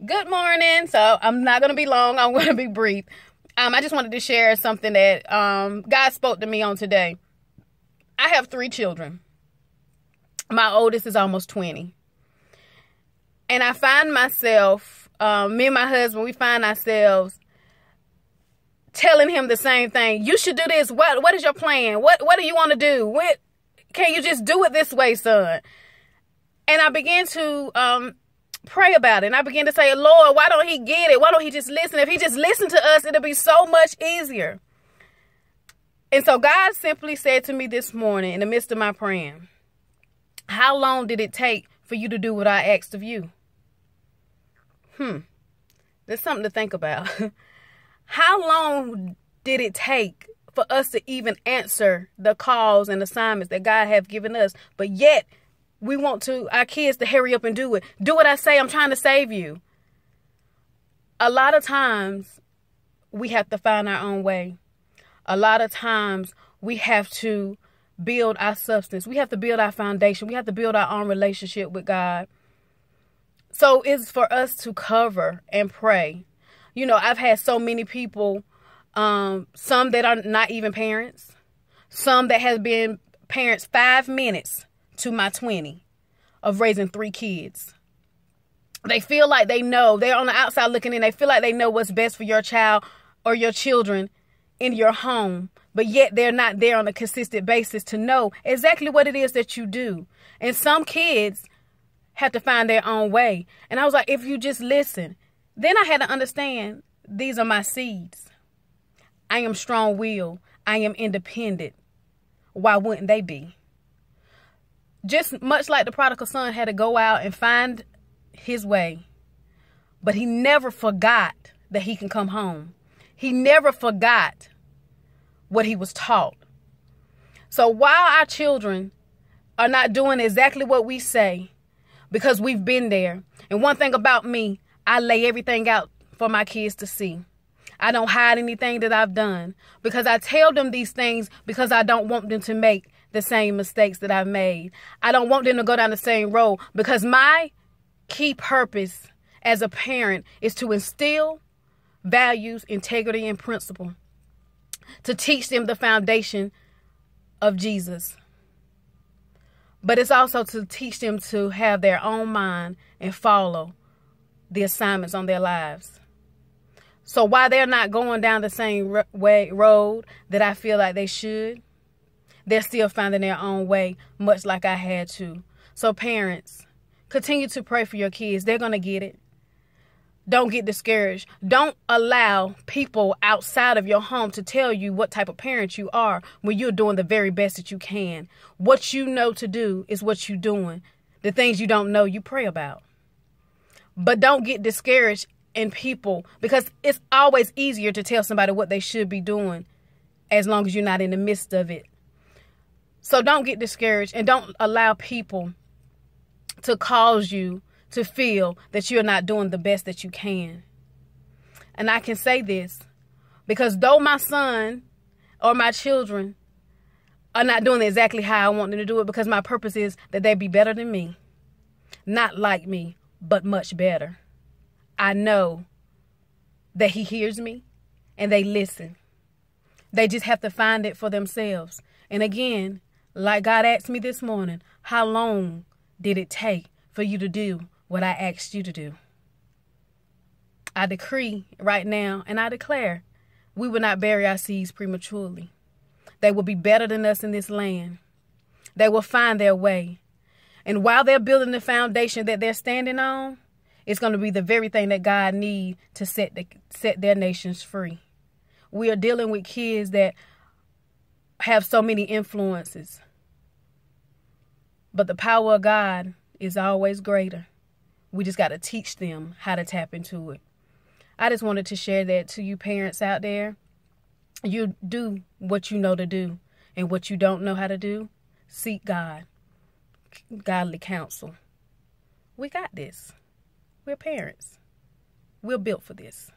Good morning. So I'm not going to be long. I'm going to be brief. I just wanted to share something that God spoke to me on today. I have 3 children. My oldest is almost 20. And I find myself, me and my husband, we find ourselves telling him the same thing. You should do this. What is your plan? What do you want to do? Can you just do it this way, son? And I began to pray about it. And I began to say, Lord, why don't he get it? Why don't he just listen? If he just listened to us, it'll be so much easier. And so God simply said to me this morning in the midst of my praying, how long did it take for you to do what I asked of you? There's something to think about. How long did it take for us to even answer the calls and assignments that God have given us? But yet we want our kids to hurry up and do it. Do what I say. I'm trying to save you. A lot of times we have to find our own way. A lot of times we have to build our substance. We have to build our foundation. We have to build our own relationship with God. So it's for us to cover and pray. You know, I've had so many people, some that are not even parents, some that have been parents 5 minutes to my 20 of raising 3 kids. They feel like they know. They're on the outside looking in. They feel like they know what's best for your child or your children in your home, but yet they're not there on a consistent basis to know exactly what it is that you do. And some kids have to find their own way. And I was like, if you just listen. Then I had to understand, these are my seeds. I am strong-willed. I am independent. Why wouldn't they be? Just much like the prodigal son had to go out and find his way. But he never forgot that he can come home. He never forgot what he was taught. So while our children are not doing exactly what we say, because we've been there. And one thing about me, I lay everything out for my kids to see. I don't hide anything that I've done, because I tell them these things because I don't want them to make the same mistakes that I've made. I don't want them to go down the same road, because my key purpose as a parent is to instill values, integrity, and principle, to teach them the foundation of Jesus. But it's also to teach them to have their own mind and follow the assignments on their lives. So while they're not going down the same road that I feel like they should, they're still finding their own way, much like I had to. So parents, continue to pray for your kids. They're going to get it. Don't get discouraged. Don't allow people outside of your home to tell you what type of parent you are when you're doing the very best that you can. What you know to do is what you're doing. The things you don't know, you pray about. But don't get discouraged in people, because it's always easier to tell somebody what they should be doing as long as you're not in the midst of it. So don't get discouraged, and don't allow people to cause you to feel that you're not doing the best that you can. And I can say this because though my son or my children are not doing exactly how I want them to do it, because my purpose is that they be better than me, not like me, but much better. I know that he hears me and they listen. They just have to find it for themselves. And again, like God asked me this morning, how long did it take for you to do what I asked you to do? I decree right now and I declare, we will not bury our seeds prematurely. They will be better than us in this land. They will find their way. And while they're building the foundation that they're standing on, it's going to be the very thing that God needs to set their nations free. We are dealing with kids that have so many influences. But the power of God is always greater. We just got to teach them how to tap into it. I just wanted to share that to you parents out there. You do what you know to do, and what you don't know how to do, seek God, godly counsel. We got this. We're parents. We're built for this.